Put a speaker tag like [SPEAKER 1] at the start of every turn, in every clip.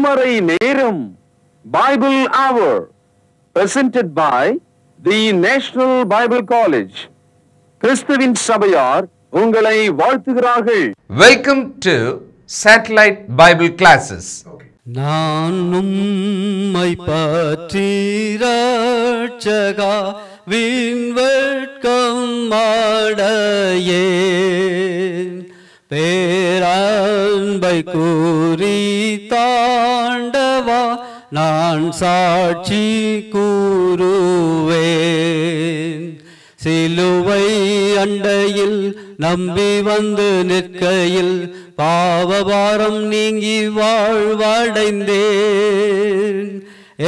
[SPEAKER 1] திருமறை நேரம் Bible Hour presented by the National Bible College. கிறிஸ்துவின் சபையார் உங்களை வாழ்த்துகிறார்கள்.
[SPEAKER 2] Welcome to Satellite Bible Classes.
[SPEAKER 3] நான் உம்மை பற்றி ரட்சகா விண்வெட்கம் அடையேன், பேரன்பை கூறி தாண்டவா நான் சாட்சி கூறுவேன். சிலுவை அண்டையில் நம்பி வந்து நிற்கையில் பாவபாரம் நீங்கி வாழ்வடைந்தேன்.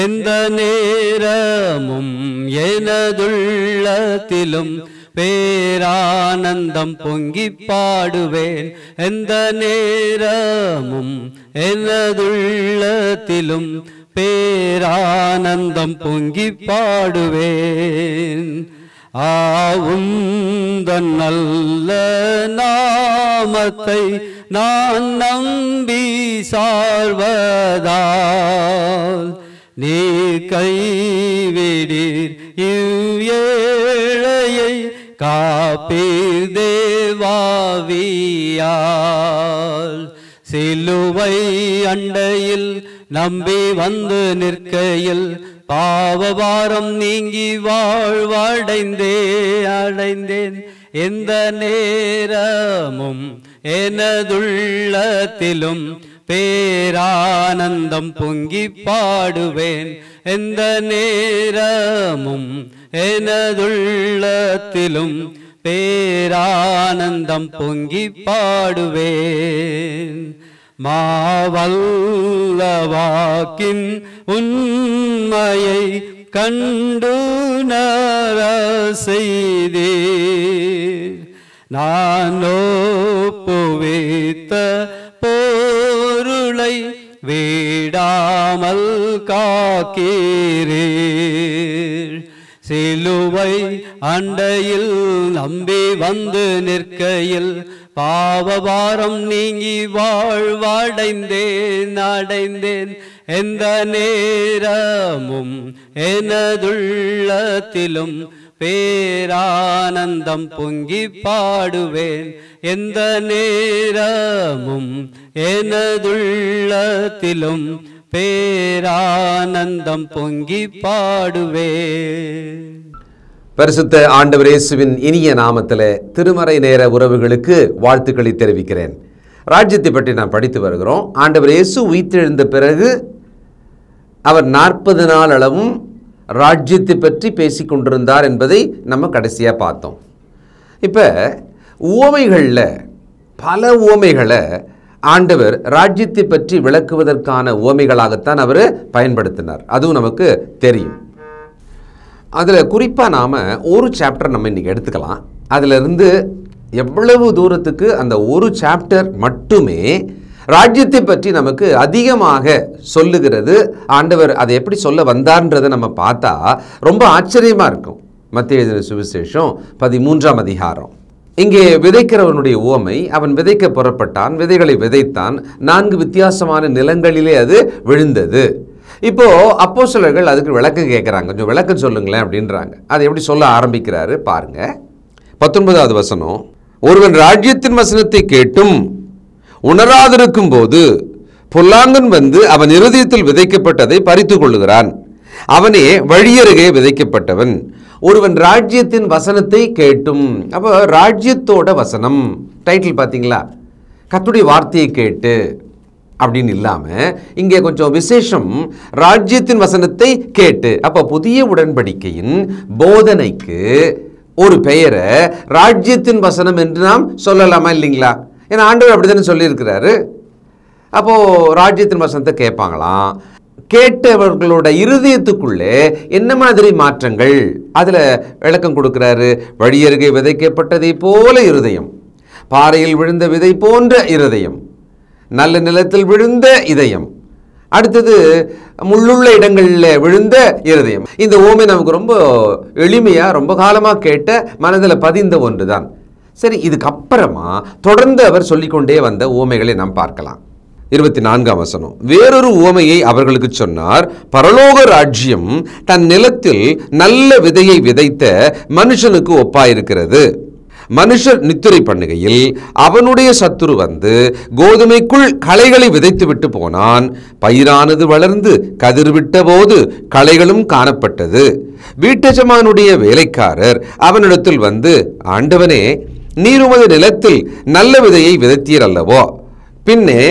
[SPEAKER 3] எந்த நேரமும் எனதுள்ளத்திலும் பேரானந்தம் பொங்கி பாடுவேன். எந்த நேரமும் எனதுள்ளத்திலும் பேரானந்தம் பொங்கி பாடுவேன். ஆவுந்தன் நல்ல நாமத்தை நான் நம்பி சார்வதால் நீ கைவிடீர் இவ்வேளையை காப்பீர் தேவாவியால். சிலுவை அண்டையில் நம்பி வந்து நிற்கையில் பாவபாரம் நீங்கி வாழ்வடைந்தேன். எந்த நேரமும் எனதுள்ளத்திலும் பேரானந்தம் பொங்கி பாடுவேன். எந்த நேரமும் எனதுள்ளத்திலும் பேரானந்தம் பொங்கி பாடுவேன். மாவல்லவாக்கின் உண்மையை கண்டு நர செய்தீர், நான் ஒப்புவித்த பொருளை விடாமல் காக்கிறீர். சிலுவை அண்டையில் நம்பி வந்து நிற்கையில் பாவபாரம் நீங்கி வாழ்வடைந்தேன். எந்த நேரமும் எனதுள்ளத்திலும் பேரானந்தம் பொங்கி பாடுவேன். எந்த நேரமும் எனதுள்ளத்திலும் பேரானந்தம் பொங்கி பாடுவேன்.
[SPEAKER 2] பரிசுத்த ஆண்டவர் இயேசுவின் இனிய நாமத்தில் திருமறை நேர உறவுகளுக்கு வாழ்த்துக்களை தெரிவிக்கிறேன். ராஜ்யத்தை பற்றி நாம் படித்து வருகிறோம். ஆண்டவர் இயேசு உயிர்த்தெழுந்த பிறகு அவர் 40 நாள் அளவும் ராஜ்யத்தை பற்றி பேசி கொண்டிருந்தார் என்பதை நம்ம கடைசியாக பார்த்தோம். இப்போ உவமைகளில் பல உவமைகளை ஆண்டவர் ராஜ்யத்தை பற்றி விளக்குவதற்கான உவமைகளாகத்தான் அவர் பயன்படுத்தினார். அதுவும் நமக்கு தெரியும். அதில் குறிப்பாக நாம் ஒரு சாப்டர் நம்ம இன்றைக்கி எடுத்துக்கலாம். அதிலிருந்து எவ்வளவு தூரத்துக்கு அந்த ஒரு சாப்டர் மட்டுமே ராஜ்யத்தை பற்றி நமக்கு அதிகமாக சொல்லுகிறது. ஆண்டவர் அதை எப்படி சொல்ல வந்தார்ன்றதை நம்ம பார்த்தா ரொம்ப ஆச்சரியமாக இருக்கும். மத்தேயு எழுதின சுவிசேஷம் 13ஆம் அதிகாரம். இங்கே விதைக்கிறவனுடைய உவமை, அவன் விதைக்க புறப்பட்டான், விதைகளை விதைத்தான், 4 வித்தியாசமான நிலங்களிலே அது விழுந்தது. இப்போ அப்போஸ்தலர்கள் அதுக்கு விளக்கம் கேட்குறாங்க, கொஞ்சம் விளக்கம் சொல்லுங்களேன் அப்படின்றாங்க. அதை எப்படி சொல்ல ஆரம்பிக்கிறாரு பாருங்க. 19வது வசனம், ஒருவன் ராஜ்யத்தின் வசனத்தை கேட்டும் உணராதிருக்கும் போது பொல்லாங்கன் வந்து அவன் இருதயத்தில் விதைக்கப்பட்டதை பறித்து கொள்ளுகிறான், அவனே வழியருகே விதைக்கப்பட்டவன். ஒருவன் ராஜ்யத்தின் வசனத்தை கேட்டும், அப்போ ராஜ்யத்தோட வசனம் டைட்டில் பார்த்தீங்களா, கர்த்தருடைய வார்த்தையை கேட்டு அப்படின்னு இல்லாமல் இங்கே கொஞ்சம் விசேஷம், ராஜ்யத்தின் வசனத்தை கேட்டு. அப்போ புதிய உடன்படிக்கையின் போதனைக்கு ஒரு பெயரை ராஜ்யத்தின் வசனம் என்று நாம் சொல்லலாமா இல்லைங்களா? ஏன்னா ஆண்டவர் அப்படி தானே சொல்லியிருக்கிறாரு. அப்போது ராஜ்யத்தின் வசனத்தை கேட்பாங்களாம். கேட்டவர்களோட இருதயத்துக்குள்ளே என்ன மாதிரி மாற்றங்கள் அதில் விளக்கம் கொடுக்குறாரு. வழியருகே விதைக்கப்பட்டதை போல இருதயம், பாறையில் விழுந்த விதை போன்ற இருதயம், நல்ல நிலத்தில் விழுந்த இதயம், அடுத்தது முள்ளுள்ள இடங்களில் விழுந்த இருதயம். இந்த ஓமை நமக்கு ரொம்ப எளிமையாக ரொம்ப காலமாக கேட்ட மனதில் பதிந்த ஒன்று தான். சரி, இதுக்கப்புறமா தொடர்ந்து அவர் சொல்லிக்கொண்டே வந்த ஓமைகளை நாம் பார்க்கலாம். 24ஆம் வசனம். வேறொரு உவமையை அவர்களுக்கு சொன்னார். பரலோக ராஜ்யம் தன் நிலத்தில் நல்ல விதையை விதைத்த மனுஷனுக்கு ஒப்பாயிருக்கிறது. மனுஷர் நித்திரை பண்ணுகையில் அவனுடைய சத்துரு வந்து கோதுமைக்குள் களைகளை விதைத்து விட்டு போனான். பயிரானது வளர்ந்து கதிர்விட்ட போது களைகளும் காணப்பட்டது. வீட்டெஜமானுடைய வேலைக்காரர் அவனிடத்தில் வந்து, ஆண்டவனே, நீர் உமது நிலத்தில் நல்ல விதையை விதைத்தீர் அல்லவோ, பின்னே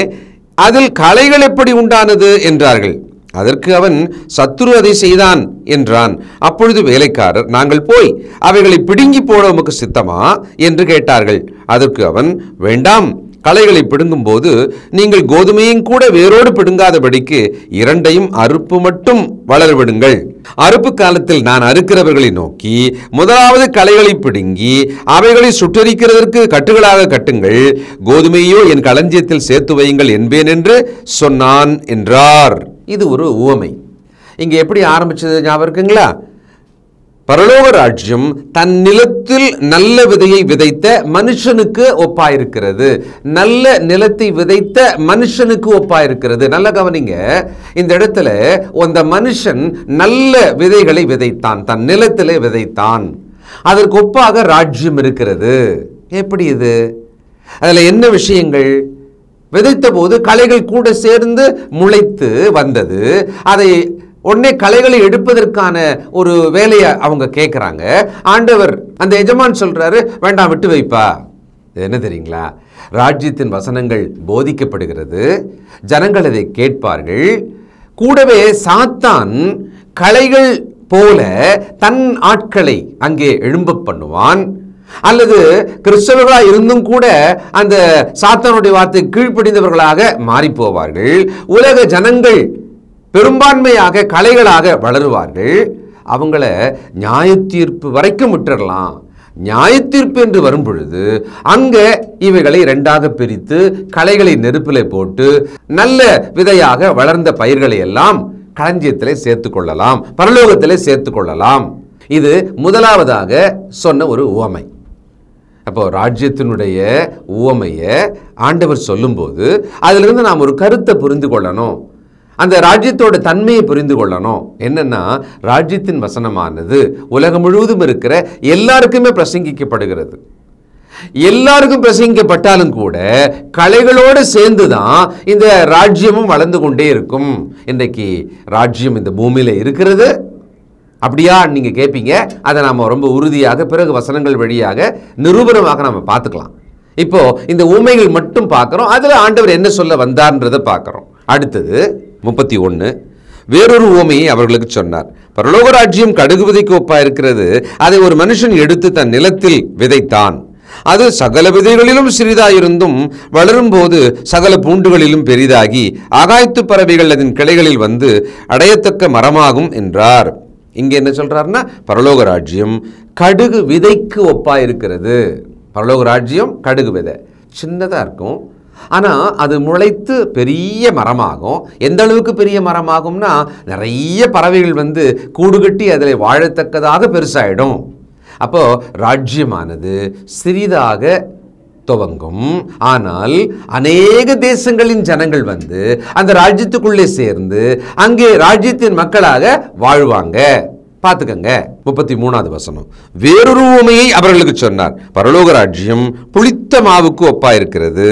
[SPEAKER 2] அதில் களைகள் எப்படி உண்டானது என்றார்கள். அதற்கு அவன், சத்துரு அதை செய்தான் என்றான். அப்பொழுது வேலைக்காரர், நாங்கள் போய் அவைகளை பிடுங்கி போட உமக்கு சித்தமா என்று கேட்டார்கள். அதற்கு அவன், வேண்டாம், களைகளை பிடுங்கும் போது நீங்கள் கோதுமையும் கூட வேரோடு பிடுங்காதபடிக்கு இரண்டையும் அறுப்பு மட்டும் வளரவிடுங்கள். அறுப்பு காலத்தில் நான் அறுக்கிறவர்களை நோக்கி, முதலாவது களைகளை பிடுங்கி அவைகளை சுட்டரிக்கிறதற்கு கட்டுகளாக கட்டுங்கள், கோதுமையோ என் களஞ்சியத்தில் சேர்த்து வையுங்கள் என்பேன் என்று சொன்னான் என்றார். இது ஒரு உவமை. இங்க எப்படி ஆரம்பிச்சது ஞாபகம் இருக்குங்களா? பரலோக ராஜ்யம் தன் நிலத்தில் நல்ல விதையை விதைத்த மனுஷனுக்கு ஒப்பாயிருக்கிறது. நல்ல நிலத்தை விதைத்த மனுஷனுக்கு ஒப்பாயிருக்கிறது. நல்ல கவனிங்க, இந்த இடத்துல அந்த மனுஷன் நல்ல விதைகளை விதைத்தான், தன் நிலத்திலே விதைத்தான். அதற்கு ஒப்பாக ராஜ்யம் இருக்கிறது. எப்படி இது? அதுல என்ன விஷயங்கள்? விதைத்த போது களைகள் கூட சேர்ந்து முளைத்து வந்தது. அதை உடனே களைகளை எடுப்பதற்கான ஒரு வேலையை அவங்க கேட்குறாங்க. ஆண்டவர், அந்த எஜமான் சொல்றாரு, வேண்டாம், விட்டு வைப்பா. என்ன தெரியுங்களா? ராஜ்யத்தின் வசனங்கள் போதிக்கப்படுகிறது, ஜனங்கள் அதை கேட்பார்கள். கூடவே சாத்தான் களைகள் போல தன் ஆட்களை அங்கே எழும்ப பண்ணுவான். அல்லது கிறிஸ்தவர்களாக இருந்தும் கூட அந்த சாத்தானுடைய வார்த்தை கீழ்ப்படிந்தவர்களாக மாறி போவார்கள். உலக ஜனங்கள் பெரும்பான்மையாக களைகளாக வளருவார்கள். அவங்கள நியாயத்தீர்ப்பு வரைக்கும் விட்டுறலாம். நியாயத்தீர்ப்பு என்று வரும் பொழுது அங்க இவைகளை இரண்டாக பிரித்து களைகளை நெருப்பிலே போட்டு நல்ல விதையாக வளர்ந்த பயிர்களை எல்லாம் களஞ்சியத்திலே சேர்த்து கொள்ளலாம், பரலோகத்திலே சேர்த்து கொள்ளலாம். இது முதலாவதாக சொன்ன ஒரு உவமை. அப்போ ராஜ்யத்தினுடைய உவமையை ஆண்டவர் சொல்லும்போது அதிலிருந்து நாம் ஒரு கருத்தை புரிந்து கொள்ளணும். அந்த ராஜ்யத்தோட தன்மையை புரிந்து கொள்ளணும். என்னன்னா, ராஜ்யத்தின் வசனமானது உலகம் முழுவதும் இருக்கிற எல்லாருக்குமே பிரசங்கிக்கப்படுகிறது. எல்லாருக்கும் பிரசங்கிக்கப்பட்டாலும் கூட களைகளோடு சேர்ந்துதான் இந்த ராஜ்யமும் வளர்ந்து கொண்டே இருக்கும். இன்றைக்கு ராஜ்யம் இந்த பூமியில இருக்கிறது. அப்படியா நீங்க கேட்பீங்க. அதை நாம ரொம்ப உறுதியாக பிறகு வசனங்கள் வழியாக நிரூபணமாக நம்ம பார்த்துக்கலாம். இப்போ இந்த ஊமைகள் மட்டும் பார்க்கிறோம். அதுல ஆண்டவர் என்ன சொல்ல வந்தார்ன்றதை பார்க்கிறோம். அடுத்தது 31. வேறொரு உவமையை அவர்களுக்கு சொன்னார். பரலோக ராஜ்யம் கடுகு விதைக்கு ஒப்பா இருக்கிறது. அதை ஒரு மனுஷன் எடுத்து தன் நிலத்தில் விதைத்தான். அது சகல விதைகளிலும் சிறிதாயிருந்தும் வளரும் போது சகல பூண்டுகளிலும் பெரிதாகி ஆகாயத்து பறவைகள் அதன் கிளைகளில் வந்து அடையத்தக்க மரமாகும் என்றார். இங்க என்ன சொல்றாருன்னா, பரலோக ராஜ்யம் கடுகு விதைக்கு ஒப்பா இருக்கிறது. பரலோக ராஜ்யம் கடுகு விதை சின்னதா இருக்கும், ஆனா அது முளைத்து பெரிய மரமாகும். எந்த அளவுக்கு பெரிய மரமாகும்னா, நிறைய பறவைகள் வந்து கூடு கட்டி அதில் வாழத்தக்கதாக பெருசாயிடும். அப்போ ராஜ்யமானது சிறிதாக துவங்கும், ஆனால் அநேக தேசங்களின் ஜனங்கள் வந்து அந்த ராஜ்யத்துக்குள்ளே சேர்ந்து அங்கே ராஜ்யத்தின் மக்களாக வாழ்வாங்க. பார்த்துக்கங்க. 33வது வசனம். வேறொரு உவமையை அவர்களுக்கு சொன்னார். பரலோக ராஜ்யம் புளித்த மாவுக்கு ஒப்பாயிருக்கிறது.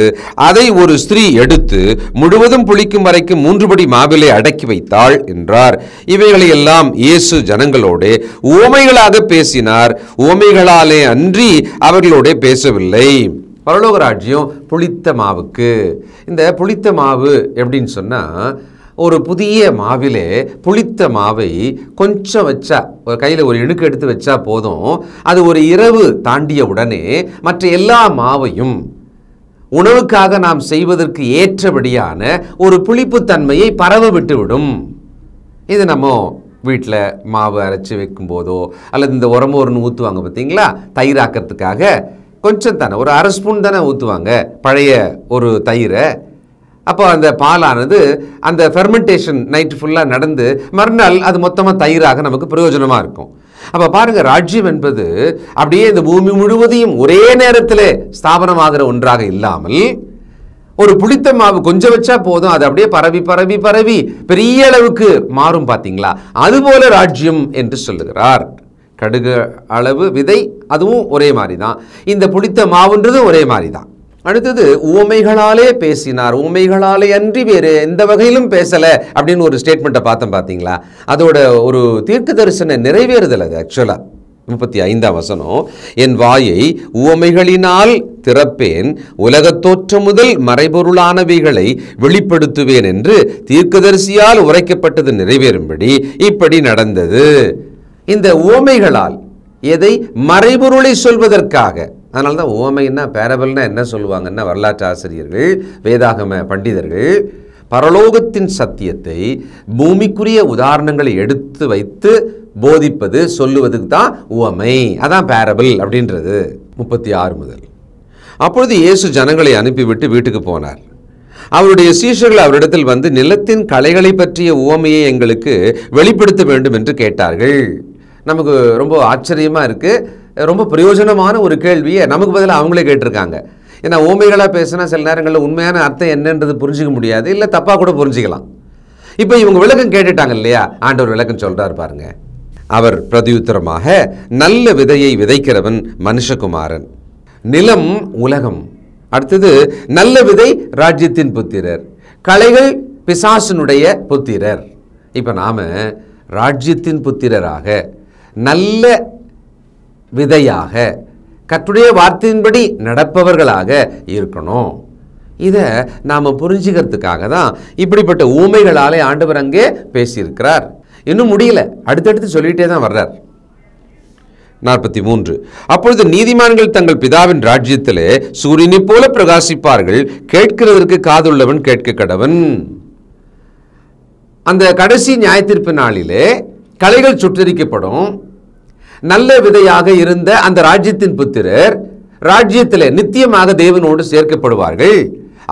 [SPEAKER 2] அதை ஒரு ஸ்திரீ எடுத்து முழுவதும் புளிக்கும் வரைக்கும் 3 படி மாவிலே அடக்கி வைத்தாள் என்றார். இவைகளை எல்லாம் இயேசு ஜனங்களோடு உவமைகளாக பேசினார், உவமைகளாலே அன்றி அவர்களோட பேசவில்லை. பரலோக ராஜ்யம் புளித்த மாவுக்கு. இந்த புளித்த மாவு எப்படின்னு சொன்னா, ஒரு புதிய மாவிலே புளித்த மாவை கொஞ்சம் வச்சா, ஒரு கையில் ஒரு இணுக்கு எடுத்து வச்சா போதும், அது ஒரு இரவு தாண்டிய உடனே மற்ற எல்லா மாவையும் உணவுக்காக நாம் செய்வதற்கு ஏற்றபடியான ஒரு புளிப்புத்தன்மையை பரவ விட்டுவிடும். இது நம்ம வீட்டில் மாவு அரைச்சி வைக்கும் போதோ அல்லது இந்த உரமோர்னு ஊற்றுவாங்க பார்த்தீங்களா, தயிராக்கிறதுக்காக கொஞ்சம் தானே, ஒரு 1/2 ஸ்பூன் தானே ஊற்றுவாங்க பழைய ஒரு தயிரை. அப்போ அந்த பாலானது அந்த ஃபெர்மெண்டேஷன் நைட்டு ஃபுல்லாக நடந்து மறுநாள் அது மொத்தமாக தயிராக நமக்கு பிரயோஜனமாக இருக்கும். அப்போ பாருங்கள், ராஜ்யம் என்பது அப்படியே இந்த பூமி முழுவதையும் ஒரே நேரத்தில் ஸ்தாபனமாகிற ஒன்றாக இல்லாமல் ஒரு புளித்த மாவு கொஞ்சம் வச்சா போதும், அது அப்படியே பரவி பரவி பரவி பெரிய அளவுக்கு மாறும் பார்த்தீங்களா? அதுபோல ராஜ்யம் என்று சொல்லுகிறார். கடுகு அளவு விதை அதுவும் ஒரே மாதிரி தான், இந்த புளித்த மாவுன்றதும் ஒரே மாதிரி தான். அடுத்தது உவமைகளாலே பேசினார், உவமைகளாலே அன்றி வேறு எந்த வகையிலும் பேசலை அப்படின்னு ஒரு ஸ்டேட்மெண்ட்டை பார்த்தோம் பார்த்தீங்களா? அதோட ஒரு தீர்க்க தரிசன நிறைவேறுதல் அது. ஆக்சுவலாக 35ஆம் வசனம், என் வாயை உவமைகளினால் திறப்பேன், உலகத் தோற்றம் முதல் மறைபொருளானவைகளை வெளிப்படுத்துவேன் என்று தீர்க்கதரிசியால் உரைக்கப்பட்டது நிறைவேறும்படி இப்படி நடந்தது. இந்த உவமைகளால் எதை? மறைபொருளை சொல்வதற்காக. அதனால தான் உவமைன்னா பேரபல்னா என்ன சொல்லுவாங்கன்னா வரலாற்று ஆசிரியர்கள், வேதாகம பண்டிதர்கள் பரலோகத்தின் சத்தியத்தை பூமிக்குரிய உதாரணங்களை எடுத்து வைத்து போதிப்பது, சொல்லுவதுக்கு தான் உவமை. அதான் பேரபிள் அப்படின்றது. 36 முதல். அப்பொழுது இயேசு ஜனங்களை அனுப்பிவிட்டு வீட்டுக்கு போனார். அவருடைய சீஷர்கள் அவரிடத்தில் வந்து, நிலத்தின் களைகளை பற்றிய உவமையை எங்களுக்கு வெளிப்படுத்த வேண்டும் என்று கேட்டார்கள். நமக்கு ரொம்ப ஆச்சரியமாக இருக்குது, ரொம்ப பிரயோஜனமான ஒரு கேள்வியை நமக்கு பதிலாக அவங்களே கேட்டிருக்காங்க. ஏன்னா உவமைகளாக பேசினா சில நேரங்களில் உண்மையான அர்த்தம் என்னன்றது புரிஞ்சிக்க முடியாது, இல்லை தப்பாக கூட புரிஞ்சிக்கலாம். இப்போ இவங்க விளக்கம் கேட்டுட்டாங்க இல்லையா? ஆண்டவர் விளக்கம் சொல்கிறார் பாருங்க. அவர் பிரதியுத்தரமாக, நல்ல விதையை விதைக்கிறவன் மனுஷகுமாரன், நிலம் உலகம். அடுத்தது நல்ல விதை ராஜ்யத்தின் புத்திரர், களைகள் பிசாசனுடைய புத்திரர். இப்போ நாம் ராஜ்யத்தின் புத்திரராக, நல்ல விதையாக, கர்த்தருடைய வார்த்தையின்படி நடப்பவர்களாக இருக்கணும். இதை நாம் புரிஞ்சுக்கிறதுக்காக தான் இப்படிப்பட்ட ஊமைகளாலே ஆண்டவர் அங்கே பேசியிருக்கிறார். இன்னும் முடியல, அடுத்தடுத்து சொல்லிகிட்டே தான் வர்றார். 43, அப்பொழுது நீதிமான்கள் தங்கள் பிதாவின் ராஜ்யத்திலே சூரியனை போல பிரகாசிப்பார்கள், கேட்கிறதற்கு காதுள்ளவன் கேட்க கடவன். அந்த கடைசி நியாயத்தீர்ப்பு நாளிலே களைகள் சுட்டரிக்கப்படும். நல்ல விதையாக இருந்த அந்த ராஜ்யத்தின் புத்திரர் ராஜ்யத்திலே நித்தியமாக தேவனோடு சேர்க்கப்படுவார்கள்.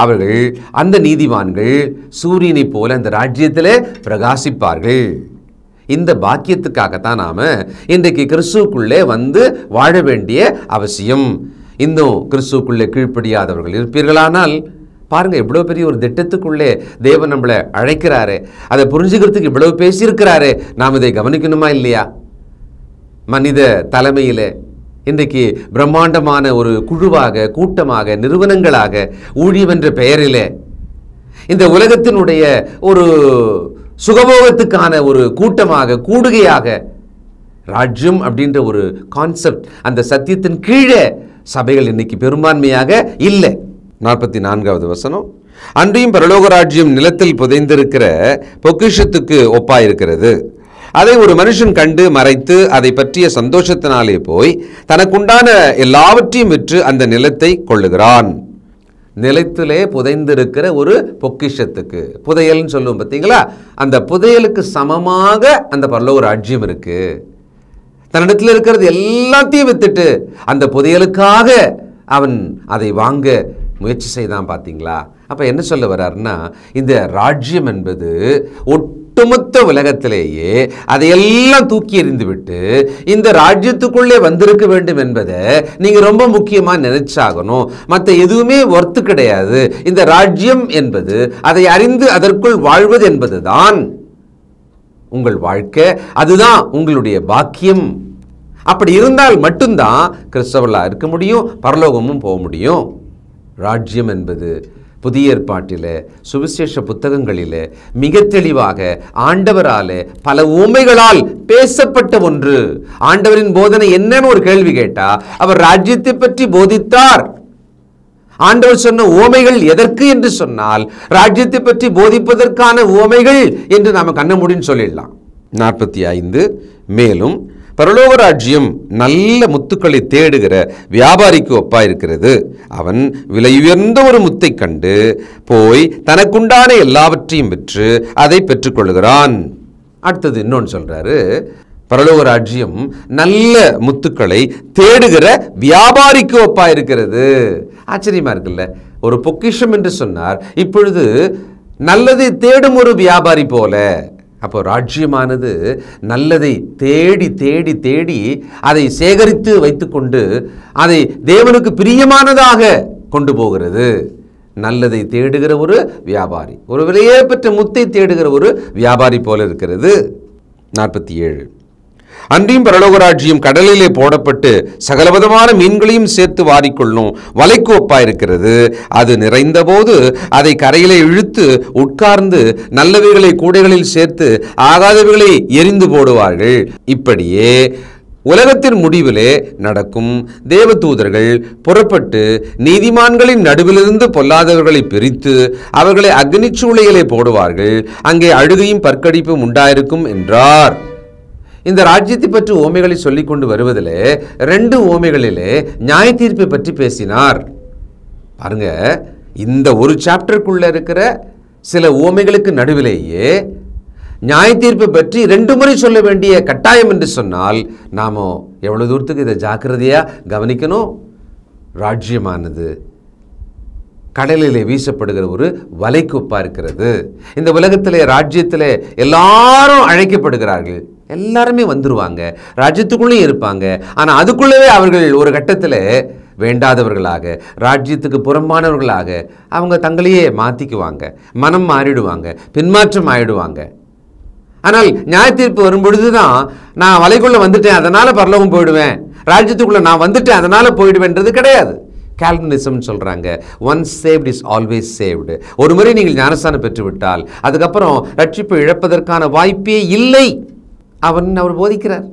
[SPEAKER 2] அவர்கள், அந்த நீதிமான்கள் சூரியனை போல அந்த ராஜ்யத்திலே பிரகாசிப்பார்கள். இந்த பாக்கியத்துக்காகத்தான் நாம இன்றைக்கு கிறிஸ்துவுக்குள்ளே வந்து வாழ வேண்டிய அவசியம். இன்னும் கிறிஸ்துவுக்குள்ளே கீழ்ப்படியாதவர்கள் இருப்பீர்களானால் பாருங்க, இவ்வளோ பெரிய ஒரு திட்டத்துக்குள்ளே தேவன் நம்மளை அழைக்கிறாரு, அதை புரிஞ்சுக்கிறதுக்கு இவ்வளவு பேசியிருக்கிறாரு. நாம் இதை கவனிக்கணுமா இல்லையா? மனித தலைமையில் இன்றைக்கு பிரம்மாண்டமான ஒரு குழுவாக, கூட்டமாக, நிறுவனங்களாக, ஊழியம் என்ற பெயரிலே இந்த உலகத்தினுடைய ஒரு சுகபோகத்துக்கான ஒரு கூட்டமாக, கூடுகையாக, ராஜ்யம் அப்படின்ற ஒரு கான்செப்ட், அந்த சத்தியத்தின் கீழே சபைகள் இன்னைக்கு பெரும்பான்மையாக இல்லை. 44வது வசனம், அன்றியும் பரலோக ராஜ்யம் நிலத்தில் புதைந்திருக்கிற பொக்கிஷத்துக்கு ஒப்பாயிருக்கிறது. அதை ஒரு மனுஷன் கண்டு மறைத்து அதை பற்றிய சந்தோஷத்தினாலே போய் தனக்குண்டான எல்லாவற்றையும் விற்று அந்த நிலத்தை கொள்ளுகிறான். நிலத்திலே புதைந்திருக்கிற ஒரு பொக்கிஷத்துக்கு, புதையல்னு சொல்லுவோம் பார்த்தீங்களா, அந்த புதையலுக்கு சமமாக அந்த பரலோக ராஜ்யம் இருக்கு. தன்னிடத்தில் இருக்கிறது எல்லாத்தையும் வித்துட்டு அந்த புதையலுக்காக அவன் அதை வாங்க முயற்சி செய்தான். பார்த்தீங்களா? அப்போ என்ன சொல்ல வர்றாருன்னா, இந்த ராஜ்யம் என்பது ஒட்டுமொத்த உலகத்திலேயே அதையெல்லாம் தூக்கி எறிந்து விட்டு இந்த ராஜ்யத்துக்குள்ளே வந்திருக்க வேண்டும் என்பதை நீங்கள் ரொம்ப முக்கியமாக நினைச்சாகணும். மற்ற எதுவுமே ஒர்த்து கிடையாது. இந்த ராஜ்யம் என்பது, அதை அறிந்து அதற்குள் வாழ்வது என்பது தான் உங்கள் வாழ்க்கை, அதுதான் உங்களுடைய பாக்கியம். அப்படி இருந்தால் மட்டும்தான் கிறிஸ்தவர்களாக இருக்க முடியும், பரலோகமும் போக முடியும். ராஜ்யம் என்பது புதிய ஏற்பாட்டில், சுவிசேஷ புத்தகங்களில் மிக தெளிவாக ஆண்டவரால் பல உவமைகளால் பேசப்பட்ட ஒன்று. ஆண்டவரின் போதனை என்னன்னு ஒரு கேள்வி கேட்டா அவர் ராஜ்யத்தை பற்றி போதித்தார். ஆண்டவர் சொன்ன உவமைகள் எதற்கு என்று சொன்னால் ராஜ்யத்தை பற்றி போதிப்பதற்கான உவமைகள் என்று நாம் கண்ண முடின்னு சொல்லிடலாம். 45, மேலும் பரலோக ராஜ்யம் நல்ல முத்துக்களை தேடுகிற வியாபாரிக்கு ஒப்பாயிருக்கிறது. அவன் விலையுயர்ந்த ஒரு முத்தை கண்டு போய் தனக்குண்டான எல்லாவற்றையும் விற்று அதை பெற்றுக்கொள்கிறான். அடுத்தது இன்னொன்று சொல்றாரு, பரலோக ராஜ்யம் நல்ல முத்துக்களை தேடுகிற வியாபாரிக்கு ஒப்பாயிருக்கிறது. ஆச்சரியமா இருக்குல்ல? ஒரு பொக்கிஷம் என்று சொன்னார், இப்பொழுது நல்லதை தேடும் ஒரு வியாபாரி போல. அப்போ ராஜ்யமானது நல்லதை தேடி தேடி தேடி அதை சேகரித்து வைத்துக்கொண்டு அதை தேவனுக்கு பிரியமானதாக கொண்டு போகிறது. நல்லதை தேடுகிற ஒரு வியாபாரி, ஒரு விலையேற்பட்ட முத்தை தேடுகிற ஒரு வியாபாரி போல இருக்கிறது. 47. அன்றியும் பரலோக ராஜ்யம் கடலிலே போடப்பட்டு சகலவிதமான மீன்களையும் சேர்த்து வாரிக்கொள்ளும் வலைக்கு ஒப்பாயிருக்கிறது. அது நிறைந்த போது அதை கரையிலே இழுத்து உட்கார்ந்து நல்லவைகளை கூடைகளில் சேர்த்து ஆகாதவைகளை எரிந்து போடுவார்கள். இப்படியே உலகத்தின் முடிவிலே நடக்கும். தேவதூதர்கள் புறப்பட்டு நீதிமான்களின் நடுவிலிருந்து பொல்லாதவர்களை பிரித்து அவர்களை அக்னிச்சூளையிலே போடுவார்கள். அங்கே அழுகையும் பற்கடிப்பும் உண்டாயிருக்கும் என்றார். இந்த ராஜ்யத்தை பற்றி ஓமைகளை சொல்லிக் கொண்டு வருவதிலே 2 ஓமைகளிலே நியாய தீர்ப்பை பற்றி பேசினார். பாருங்க, இந்த ஒரு சாப்டருக்குள்ள இருக்கிற சில ஓமைகளுக்கு நடுவிலேயே நியாய தீர்ப்பை பற்றி 2 முறை சொல்ல வேண்டிய கட்டாயம் என்று சொன்னால் நாம எவ்வளவு தூரத்துக்கு இதை ஜாக்கிரதையா கவனிக்கணும். ராஜ்யமானது கடலிலே வீசப்படுகிற ஒரு வலைக்கு ஒப்பா இருக்கிறது. இந்த உலகத்திலே ராஜ்யத்திலே எல்லாரும் அழைக்கப்படுகிறார்கள், எல்லாருமே வந்துருவாங்க, ராஜ்யத்துக்குள்ளே இருப்பாங்க. ஆனால் அதுக்குள்ளவே அவர்கள் ஒரு கட்டத்தில் வேண்டாதவர்களாக, ராஜ்யத்துக்கு புறம்பானவர்களாக அவங்க தங்களையே மாற்றிக்குவாங்க, மனம் மாறிடுவாங்க, பின்மாற்றம் ஆயிடுவாங்க. ஆனால் நியாய தீர்ப்பு வரும்பொழுது தான் நான் வலைக்குள்ளே வந்துட்டேன் அதனால் பரலோகம் போயிடுவேன், ராஜ்யத்துக்குள்ளே நான் வந்துட்டேன் அதனால் போயிடுவேன்றது கிடையாது. கால்வினிசம் சொல்கிறாங்க, once saved is always saved. ஒரு முறை நீங்கள் ஞானஸ்தானம் பெற்றுவிட்டால் அதுக்கப்புறம் ரட்சிப்பை இழப்பதற்கான வாய்ப்பே இல்லை அவர் போதிக்கிறார்.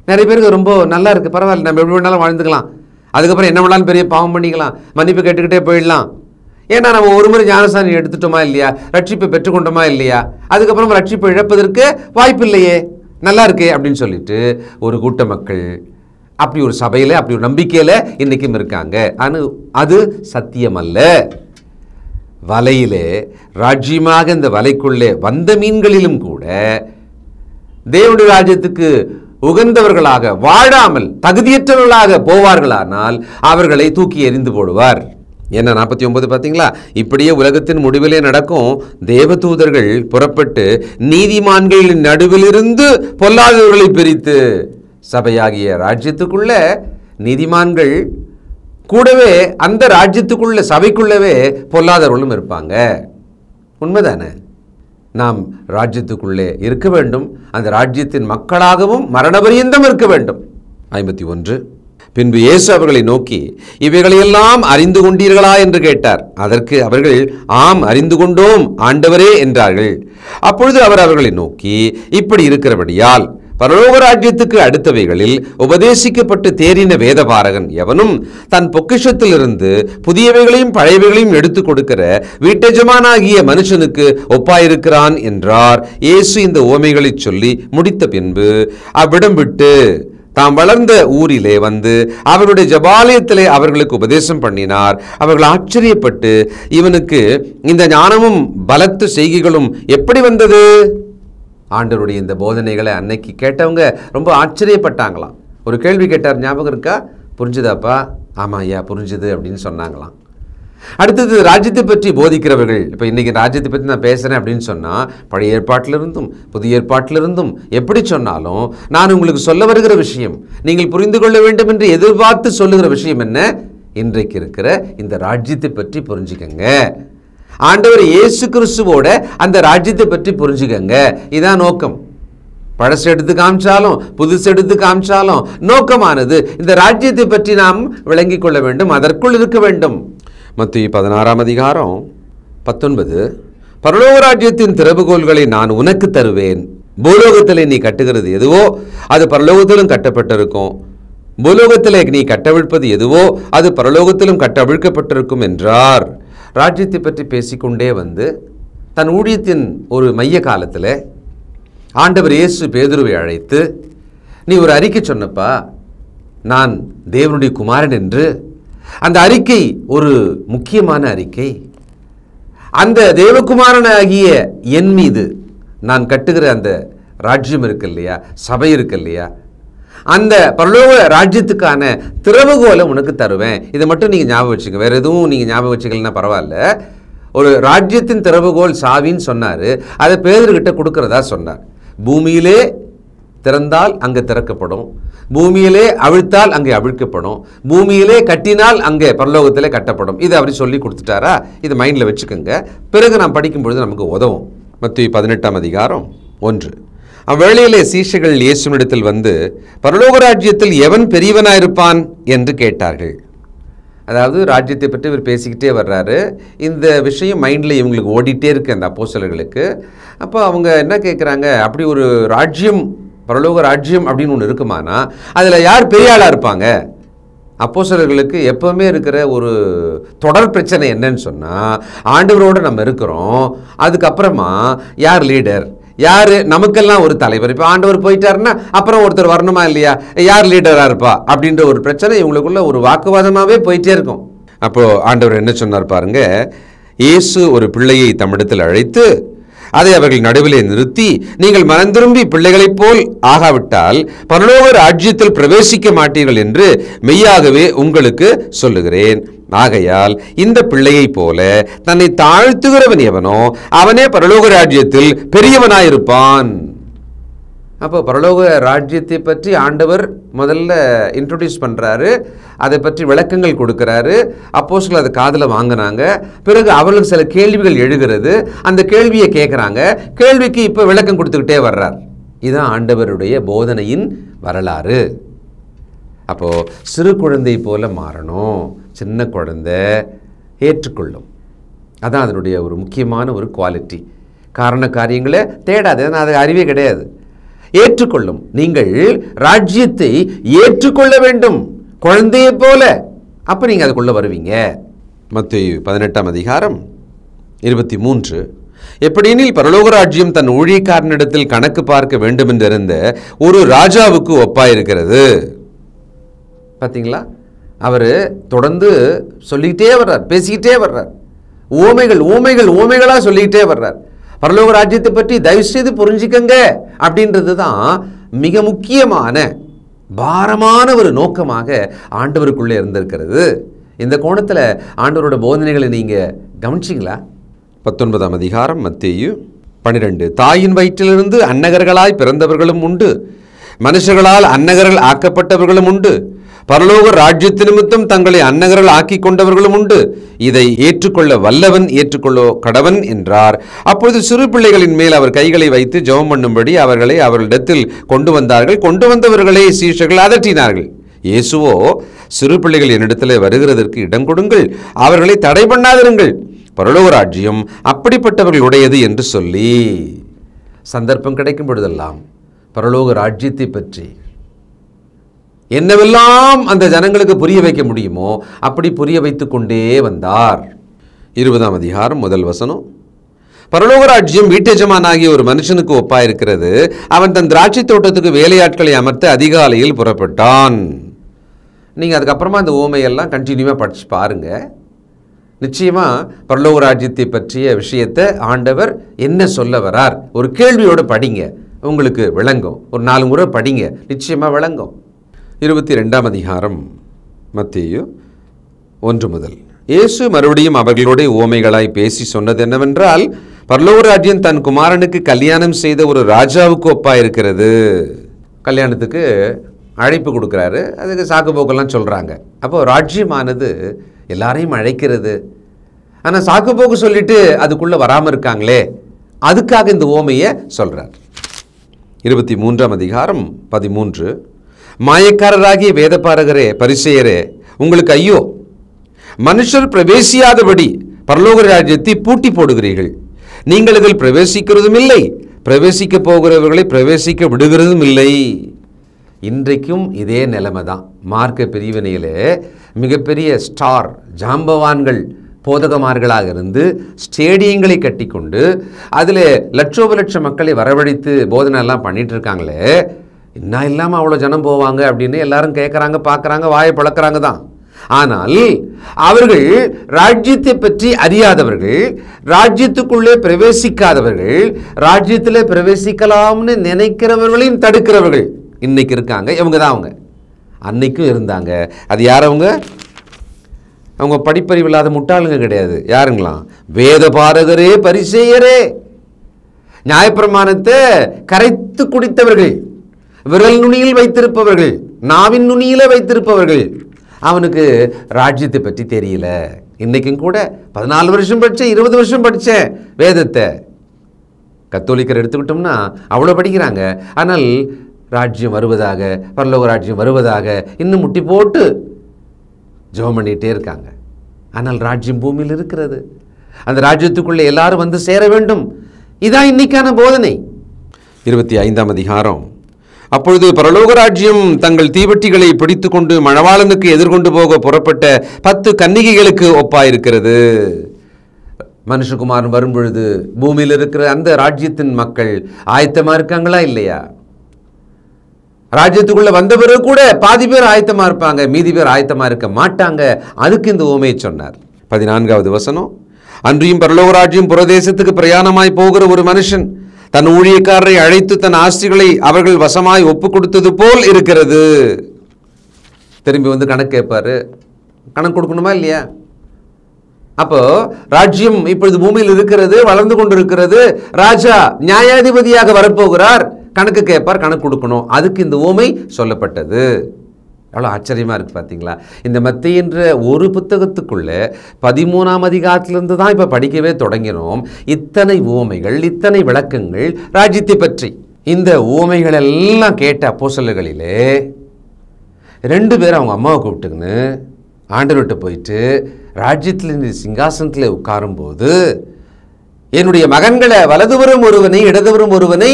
[SPEAKER 2] நிறைய பேருக்கு ரொம்ப நல்லா இருக்குது, பரவாயில்ல நம்ம எப்படி வேணாலும் வாழ்ந்துக்கலாம், அதுக்கப்புறம் என்ன வேணாலும் பெரிய பாவம் பண்ணிக்கலாம், மன்னிப்பு கேட்டுக்கிட்டே போயிடலாம். ஏன்னா நம்ம ஒரு முறை ஞானஸ்தானம் எடுத்துட்டோமா இல்லையா, ரட்சிப்பை பெற்றுக்கொண்டோமா இல்லையா, அதுக்கப்புறம் ரட்சிப்பை இழப்பதற்கு வாய்ப்பு இல்லையே, நல்லா இருக்கே அப்படின்னு சொல்லிட்டு ஒரு கூட்ட மக்கள் அப்படி ஒரு சபையில் அப்படி ஒரு நம்பிக்கையில் இன்றைக்கும் இருக்காங்க. ஆனால் அது சத்தியம் அல்ல. வலையிலே ராஜ்யமாக இந்த வலைக்குள்ளே வந்த மீன்களிலும் கூட தேவனுடைய ராஜ்யத்துக்கு உகந்தவர்களாக வாழாமல் தகுதியற்றவர்களாக போவார்களானால் அவர்களை தூக்கி எறிந்து போடுவார். என்ன 49 பார்த்தீங்களா? இப்படியே உலகத்தின் முடிவிலே நடக்கும். தேவதூதர்கள் புறப்பட்டு நீதிமான்களின் நடுவிலிருந்து பொல்லாதவர்களை பிரித்து, சபையாகிய ராஜ்யத்துக்குள்ள நீதிமான்கள் கூடவே அந்த ராஜ்யத்துக்குள்ள சபைக்குள்ளவே பொல்லாதவர்களும் இருப்பாங்க. உண்மைதானே? நாம் ராஜ்யத்துக்குள்ளே இருக்க வேண்டும், அந்த ராஜ்யத்தின் மக்களாகவும் மரணபரியந்தம் இருக்க வேண்டும். 51. பின்பு இயேசு அவர்களை நோக்கி, இவைகளையெல்லாம் அறிந்து கொண்டீர்களா என்று கேட்டார். அதற்கு அவர்கள், ஆம் அறிந்து கொண்டோம் ஆண்டவரே என்றார்கள். அப்பொழுது அவர் அவர்களை நோக்கி, இப்படி இருக்கிறபடியால் பரலோக ராஜ்யத்துக்கு அடுத்தவைகளில் உபதேசிக்கப்பட்டு தேறின வேதபாரகன் எவனும் தன் பொக்கிஷத்திலிருந்து புதியவைகளையும் பழையவைகளையும் எடுத்துக் கொடுக்கிற வீட்டெஜமானாகிய மனுஷனுக்கு ஒப்பாயிருக்கிறான் என்றார். இயேசு இந்த உவமைகளை சொல்லி முடித்த பின்பு அவ்விடம் விட்டு தாம் வளர்ந்த ஊரிலே வந்து அவருடைய ஜபாலயத்திலே அவர்களுக்கு உபதேசம் பண்ணினார். அவர்கள் ஆச்சரியப்பட்டு, இவனுக்கு இந்த ஞானமும் பலத்த செய்கைகளும் எப்படி வந்தது? ஆண்டவருடைய இந்த போதனைகளை அன்னைக்கு கேட்டவங்க ரொம்ப ஆச்சரியப்பட்டாங்களாம். ஒரு கேள்வி கேட்டார், ஞாபகம் இருக்கா? புரிஞ்சுதாப்பா? ஆமாம் ஐயா புரிஞ்சுது அப்படின்னு சொன்னாங்களாம். அடுத்தது ராஜ்யத்தை பற்றி போதிக்கிறவர்கள். இப்போ இன்றைக்கி ராஜ்யத்தை பற்றி நான் பேசுகிறேன் அப்படின்னு சொன்னால் பழைய ஏற்பாட்டிலிருந்தும் புதிய ஏற்பாட்டிலிருந்தும் எப்படி சொன்னாலும் நான் உங்களுக்கு சொல்ல வருகிற விஷயம், நீங்கள் புரிந்து கொள்ள வேண்டும் என்று எதிர்பார்த்து சொல்லுகிற விஷயம் என்ன? இன்றைக்கு இருக்கிற இந்த ராஜ்யத்தை பற்றி புரிஞ்சுக்கங்க. ஆண்டவர் இயேசு கிறிஸ்துவோட அந்த ராஜ்யத்தை பற்றி புரிஞ்சுக்கங்க. இதான் நோக்கம். பழசு எடுத்து காமிச்சாலும் புதுசு எடுத்து காமிச்சாலும் நோக்கமானது இந்த ராஜ்யத்தை பற்றி நாம் விளங்கிக் கொள்ள வேண்டும், அதற்குள் இருக்க வேண்டும். மத்தேயு 16 அதிகாரம் 19. பரலோக ராஜ்யத்தின் திறவுகோல்களை நான் உனக்கு தருவேன். பூலோகத்திலே நீ கட்டுகிறது எதுவோ அது பரலோகத்திலும் கட்டப்பட்டிருக்கும், பூலோகத்திலே நீ கட்டவிழ்ப்பது எதுவோ அது பரலோகத்திலும் கட்டவிழ்க்கப்பட்டிருக்கும் என்றார். ராஜ்யத்தை பற்றி பேசிக்கொண்டே வந்து தன் ஊழியத்தின் ஒரு மைய காலத்தில் ஆண்டவர் இயேசு பேதுருவை அழைத்து, நீ ஒரு அறிக்கை சொன்னப்பா, நான் தேவனுடைய குமாரன் என்று. அந்த அறிக்கை ஒரு முக்கியமான அறிக்கை. அந்த தேவகுமாரனாகிய என் மீது நான் கட்டுகிற அந்த ராஜ்யம் இருக்கு இல்லையா, சபை இருக்கு இல்லையா, அந்த பரலோக ராஜ்யத்துக்கான திறவுகோலை உனக்கு தருவேன். இதை மட்டும் நீங்கள் ஞாபகம் வச்சுங்க, வேறு எதுவும் நீங்கள் ஞாபகம் வச்சுக்கலன்னா பரவாயில்ல. ஒரு ராஜ்யத்தின் திறவுகோல் சாவின்னு சொன்னார், அதை பேதுருக்கிட்ட கொடுக்கறதா சொன்னார். பூமியிலே திறந்தால் அங்கே திறக்கப்படும், பூமியிலே அவிழ்த்தால் அங்கே அவிழ்க்கப்படும், பூமியிலே கட்டினால் அங்கே பரலோகத்திலே கட்டப்படும். இதை அப்படி சொல்லி கொடுத்துட்டாரா? இது மைண்டில் வச்சுக்கோங்க. பிறகு நான் படிக்கும் பொழுது நமக்கு உதவும். மத்தேயு 18:1. அவ்வேளையிலே சீஷர்கள் இயேசுவினிடத்தில் வந்து, பரலோக ராஜ்யத்தில் எவன் பெரியவனாயிருப்பான் என்று கேட்டார்கள். அதாவது ராஜ்யத்தை பற்றி இவர் பேசிக்கிட்டே வர்றாரு. இந்த விஷயம் மைண்டில் இவங்களுக்கு ஓடிட்டே இருக்கு அந்த அப்போஸ்தலர்களுக்கு. அப்போ அவங்க என்ன கேட்குறாங்க, அப்படி ஒரு ராஜ்யம், பரலோக ராஜ்யம் அப்படின்னு ஒன்று இருக்குமானா அதில் யார் பெரிய ஆளாக இருப்பாங்க? அப்போஸ்தலர்களுக்கு எப்போவுமே இருக்கிற ஒரு தொடர் பிரச்சனை என்னன்னு சொன்னால், ஆண்டவரோடு நம்ம இருக்கிறோம், அதுக்கப்புறமா யார் லீடர், யார் நமக்கெல்லாம் ஒரு தலைவர். இப்போ ஆண்டவர் போயிட்டாருன்னா அப்புறம் ஒருத்தர் வரணுமா இல்லையா, யார் லீடராக இருப்பா அப்படின்ற ஒரு பிரச்சனை இவங்களுக்குள்ள ஒரு வாக்குவாதமாகவே போயிட்டே இருக்கும். அப்போது ஆண்டவர் என்ன சொன்னார் பாருங்க, இயேசு ஒரு பிள்ளையை தம்மிடத்தில் அழைத்து அதை அவர்கள் நடுவிலே நிறுத்தி, நீங்கள் மனம் திரும்பி பிள்ளைகளைப் போல் ஆகாவிட்டால் பரலோக ராஜ்யத்தில் பிரவேசிக்க மாட்டீர்கள் என்று மெய்யாகவே உங்களுக்கு சொல்லுகிறேன். ஆகையால் இந்த பிள்ளையை போல தன்னை தாழ்த்துகிறவன் எவனோ அவனே பரலோக ராஜ்யத்தில் பெரியவனாயிருப்பான். அப்போ பரலோக ராஜ்யத்தை பற்றி ஆண்டவர் முதல்ல இன்ட்ரோடியூஸ் பண்ணுறாரு, அதை பற்றி விளக்கங்கள் கொடுக்குறாரு. அப்போஸ்தலர்கள் அதை காதில் வாங்கினாங்க. பிறகு அவர்களுக்கு சில கேள்விகள் எழுகிறது, அந்த கேள்வியை கேட்குறாங்க. கேள்விக்கு இப்போ விளக்கம் கொடுத்துக்கிட்டே வர்றார். இதுதான் ஆண்டவருடைய போதனையின் வரலாறு. அப்போது சிறு குழந்தை போல மாறணும். சின்ன குழந்தை ஏற்றுக்கொள்ளும், அதான் அதனுடைய ஒரு முக்கியமான ஒரு குவாலிட்டி. காரண காரியங்களை தேடாது, அது அறிவே கிடையாது. ஏற்றுக்கொள்ளும். நீங்கள் ராஜ்யத்தை ஏற்றுக்கொள்ள வேண்டும் குழந்தையை போல, அப்போ நீங்கள் அதுக்குள்ளே வருவீங்க. மத்தேயு 18:23. எப்படியெனில் பரலோக ராஜ்யம் தன் ஊழியக்காரனிடத்தில் கணக்கு பார்க்க வேண்டும் என்றிருந்த ஒரு ராஜாவுக்கு ஒப்பாயிருக்கிறது. பார்த்தீங்களா, அவர் தொடர்ந்து சொல்லிக்கிட்டே வர்றார், பேசிக்கிட்டே வர்றார். ஊமைகளாக சொல்லிக்கிட்டே வர்றார். பரலோக ராஜ்யத்தை பற்றி தயவு செய்து புரிஞ்சுக்கங்க அப்படின்றது தான் மிக முக்கியமான பாரமான ஒரு நோக்கமாக ஆண்டவருக்குள்ளே இருந்திருக்கிறது. இந்த கோணத்தில் ஆண்டவரோட போதனைகளை நீங்கள் கவனிச்சிங்களா? 19 மத்தேயு 12. தாயின் வயிற்றிலிருந்து அன்னகர்களாய் பிறந்தவர்களும் உண்டு, மனுஷர்களால் அன்னகர்கள் ஆக்கப்பட்டவர்களும் உண்டு, பரலோக ராஜ்யத்து நிமித்தம் தங்களை அன்னகர்கள் ஆக்கி கொண்டவர்களும் உண்டு. இதை ஏற்றுக்கொள்ள வல்லவன் ஏற்றுக்கொள்ளோ கடவன் என்றார். அப்பொழுது சிறு பிள்ளைகளின் மேல் அவர் கைகளை வைத்து ஜெபம் பண்ணும்படி அவர்களை அவர்களிடத்தில் கொண்டு வந்தார்கள். கொண்டு வந்தவர்களை சீஷர்கள் அதட்டினார்கள். இயேசுவோ, சிறு பிள்ளைகள் என்னிடத்தில் வருகிறதற்கு இடம் கொடுங்கள், அவர்களை தடை பண்ணாதிருங்கள், பரலோக ராஜ்யம் அப்படிப்பட்டவர்களுடையது என்று சொல்லி, சந்தர்ப்பம் கிடைக்கும் பொழுதெல்லாம் பரலோக ராஜ்யத்தை பற்றி என்னவெல்லாம் அந்த ஜனங்களுக்கு புரிய வைக்க முடியுமோ அப்படி புரிய வைத்து கொண்டே வந்தார். 20 பரலோக ராஜ்யம் வீட்டெஜமானாகிய ஒரு மனுஷனுக்கு ஒப்பாயிருக்கிறது. அவன் தன் திராட்சை தோட்டத்துக்கு வேலையாட்களை அமர்த்த அதிகாலையில் புறப்பட்டான். நீங்கள் அதுக்கப்புறமா அந்த ஓமையெல்லாம் கண்டினியூவாக படித்து பாருங்கள். நிச்சயமாக பரலோக ராஜ்யத்தை பற்றிய விஷயத்தை ஆண்டவர் என்ன சொல்ல வரார், ஒரு கேள்வியோடு படிங்க, உங்களுக்கு விளங்கும். ஒரு 4 முறை படிங்க, நிச்சயமாக விளங்கும். 22 மத்தேயு 1. இயேசு மறுபடியும் அவர்களோட உவமைகளாய் பேசி சொன்னது என்னவென்றால், பரலோக ராஜ்யம் தன் குமாரனுக்கு கல்யாணம் செய்த ஒரு ராஜாவுக்கு ஒப்பாயிருக்கிறது. கல்யாணத்துக்கு அழைப்பு கொடுக்குறாரு, அதுக்கு சாக்கு போக்கெல்லாம் சொல்கிறாங்க. அப்போது ராஜ்யமானது எல்லாரையும் அழைக்கிறது. ஆனால் சாக்கு போக்கு சொல்லிட்டு அதுக்குள்ளே வராமல் இருக்காங்களே, அதுக்காக இந்த உவமையை சொல்கிறார். 23 13. மாயக்காரராகிய வேதபாரகரே, பரிசேயரே, உங்களுக்கு ஐயோ! மனுஷர் பிரவேசியாதபடி பரலோக ராஜ்யத்தை பூட்டி போடுகிறீர்கள். நீங்கள் இதில் பிரவேசிக்கிறதும் இல்லை, பிரவேசிக்க போகிறவர்களை பிரவேசிக்க விடுகிறதும் இல்லை. இன்றைக்கும் இதே நிலைமை தான். மார்க்க பிரிவினையில் மிகப்பெரிய ஸ்டார் ஜாம்பவான்கள் போதகமார்களாக இருந்து ஸ்டேடியங்களை கட்டி கொண்டு அதில் லட்சோப லட்சம் மக்களை வரவழைத்து போதனைலாம் பண்ணிட்டு இருக்காங்களே, இன்னும் இல்லாமல் அவ்வளோ ஜனம் போவாங்க அப்படின்னு எல்லாரும் கேட்குறாங்க, பார்க்குறாங்க, வாயை பழக்கிறாங்க தான். ஆனால் அவர்கள் ராஜ்யத்தை பற்றி அறியாதவர்கள், ராஜ்யத்துக்குள்ளே பிரவேசிக்காதவர்கள், ராஜ்யத்தில் பிரவேசிக்கலாம்னு நினைக்கிறவர்களையும் தடுக்கிறவர்கள் இன்னைக்கு இருக்காங்க. இவங்க தான் அவங்க. அன்னைக்கும் இருந்தாங்க. அது யார்? அவங்க படிப்பறிவு இல்லாத முட்டாளுங்க கிடையாது. யாருங்களாம்? வேத பாரகரே, பரிசேயரே, நியாயப்பிரமாணத்தை கரைத்து குடித்தவர்கள், விரல் நுனியில் வைத்திருப்பவர்கள், நாவின் நுனியில வைத்திருப்பவர்கள், அவனுக்கு ராஜ்யத்தை பற்றி தெரியல. இன்னைக்கும் கூட 14 வருஷம் படித்தேன், 20 வருஷம் படித்தேன் வேதத்தை. கத்தோலிக்கர் எடுத்துக்கிட்டோம்னா அவ்வளோ படிக்கிறாங்க. ஆனால் ராஜ்யம் வருவதாக, பரலோக ராஜ்யம் வருவதாக இன்னும் முட்டி போட்டு ஜெபம் பண்ணிகிட்டே இருக்காங்க. ஆனால் ராஜ்யம் பூமியில் இருக்கிறது. அந்த ராஜ்யத்துக்குள்ளே எல்லாரும் வந்து சேர வேண்டும். இதான் இன்னைக்கான போதனை. 25ஆம் அதிகாரம். அப்பொழுது பரலோக ராஜ்யம் தங்கள் தீவட்டிகளை பிடித்து கொண்டு மணவாளனுக்கு எதிர்கொண்டு போக புறப்பட்ட 10 கன்னிகைகளுக்கு ஒப்பாயிருக்கிறது. மனுஷகுமாரன் வரும்பொழுது பூமியில் இருக்கிற அந்த ராஜ்யத்தின் மக்கள் ஆயத்தமா இருக்காங்களா இல்லையா? ராஜ்யத்துக்குள்ள வந்த பிறகு கூட பாதி பேர் ஆயத்தமா இருப்பாங்க, மீதி பேர் ஆயத்தமா இருக்க மாட்டாங்க. அதுக்கு இந்த உவமையை சொன்னார். 14வது வசனம். அன்றியும் பரலோக ராஜ்யம் புரதேசத்துக்கு பிரயாணமாய் போகிற ஒரு மனுஷன் தன் ஊழியக்காரரை அழைத்து தன் ஆஸ்திகளை அவர்கள் வசமாய் ஒப்பு கொடுத்தது போல் இருக்கிறது. திரும்பி வந்து கணக்கு கேட்பாரு. கணக்கு கொடுக்கணுமா இல்லையா? அப்போ ராஜ்யம் இப்பொழுது பூமியில் இருக்கிறது, வளர்ந்து கொண்டிருக்கிறது. ராஜா நியாயாதிபதியாக வரப்போகிறார். கணக்கு கேட்பார், கணக்கு கொடுக்கணும். அதுக்கு இந்த உவமை சொல்லப்பட்டது. எவ்வளோ ஆச்சரியமாக இருக்குது பார்த்தீங்களா? இந்த மத்தேயு என்ற ஒரு புத்தகத்துக்குள்ள 13ஆம் அதிகாரத்திலிருந்து தான் இப்போ படிக்கவே தொடங்கினோம். இத்தனை உவமைகள், இத்தனை விளக்கங்கள் ராஜ்யத்தை பற்றி. இந்த உவமைகள் எல்லாம் கேட்ட அப்போஸ்தலர்களிலே 2 பேர் அவங்க அம்மாவை கூப்பிட்டுக்கின்னு ஆண்டவர்கிட்ட போயிட்டு, ராஜ்யத்தில் இந்த சிங்காசனத்தில் உட்காரும்போது என்னுடைய மகன்களை வலதுபுறம் ஒருவனை இடதுபுறம் ஒருவனை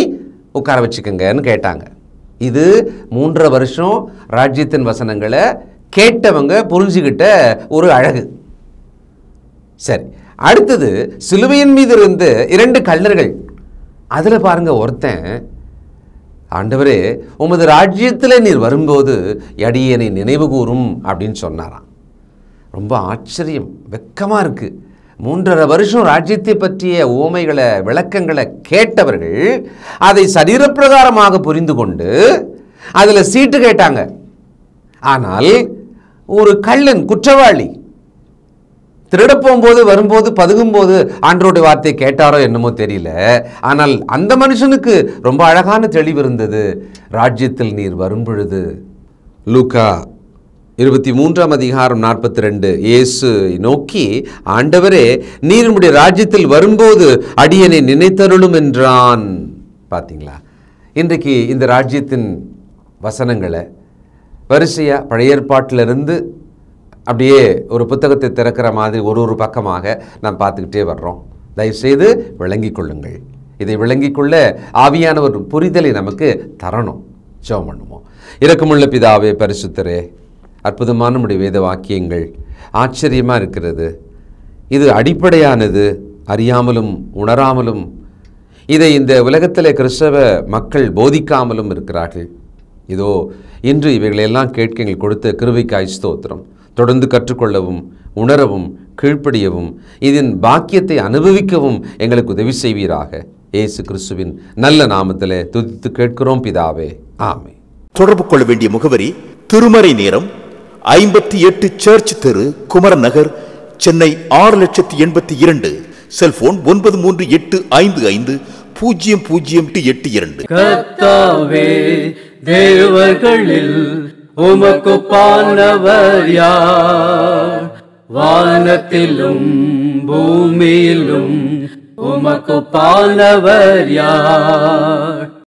[SPEAKER 2] உட்கார வச்சுக்கங்கன்னு கேட்டாங்க. இது 3.5 வருஷம் ராஜ்யத்தின் வசனங்களை கேட்டவங்க புரிஞ்சுக்கிட்ட ஒரு அழகு. சரி, அடுத்தது சிலுவையின் மீது இருந்த 2 கள்ளர்கள். அதில் பாருங்க, ஒருத்தன், ஆண்டவரே உமது ராஜ்யத்தில் நீர் வரும்போது அடியேனை நினைவு கூறும் அப்படின்னு சொன்னாராம். ரொம்ப ஆச்சரியம், வெக்கமாக இருக்குது. 3.5 வருஷம் ராஜ்யத்தை பற்றிய உவமைகளை, விளக்கங்களை கேட்டவர்கள் அதை சரீரப்பிரகாரமாக புரிந்து கொண்டு அதில் சீட்டு கேட்டாங்க. ஆனால் ஒரு கள்ளன், குற்றவாளி, திருட போகும்போது வரும்போது பதுங்கும்போது ஆண்டவருடைய வார்த்தை கேட்டாரோ என்னமோ தெரியல. ஆனால் அந்த மனுஷனுக்கு ரொம்ப அழகான தெளிவு இருந்தது. ராஜ்யத்தில் நீர் வரும்பொழுது. லூக்கா 23ஆம் அதிகாரம் 42. இயேசு நோக்கி, ஆண்டவரே நீர் உம்முடைய ராஜ்யத்தில் வரும்போது அடியனை நினைத்தருளும் என்றான். பார்த்தீங்களா? இன்றைக்கு இந்த ராஜ்யத்தின் வசனங்களை வரிசையாக பழைய ஏற்பாட்டிலிருந்து அப்படியே ஒரு புத்தகத்தை திறக்கிற மாதிரி ஒரு பக்கமாக நாம் பார்த்துக்கிட்டே வர்றோம். தயவுசெய்து விளங்கி கொள்ளுங்கள். இதை விளங்கிக்கொள்ள ஆவியானவர் புரிதலை நமக்கு தரணும். ஜெபம் பண்ணுவோம். இரக்கமுள்ள பிதாவே, பரிசுத்தரே, அற்புதமான நம்முடைய வேத வாக்கியங்கள் ஆச்சரியமாக இருக்கிறது. இது அடிப்படையானது. அறியாமலும் உணராமலும் இதை இந்த உலகத்தில் கிறிஸ்தவ மக்கள் போதிக்காமலும் இருக்கிறார்கள். இதோ இன்று இவைகளெல்லாம் கேட்க எங்கள் கொடுத்த கிருபைக்காய் ஸ்தோத்திரம். தொடர்ந்து கற்றுக்கொள்ளவும், உணரவும், கீழ்ப்படியவும், இதன் பாக்கியத்தை அனுபவிக்கவும் எங்களுக்கு உதவி செய்வீராக. இயேசு கிறிஸ்துவின் நல்ல நாமத்தில் துதித்து கேட்கிறோம் பிதாவே, ஆமென்.
[SPEAKER 4] தொடர்பு கொள்ள வேண்டிய முகவரி: திருமறை நேரம், 58 சர்ச் தெரு, குமரன் நகர், சென்னை 6,82,000. செல்போன் 9385500882.
[SPEAKER 3] கர்த்தாவே, தேவர்களில் உமக்குப்பானவர் யார்? வானத்திலும் பூமியிலும் உமக்குப்பானவர் யார்?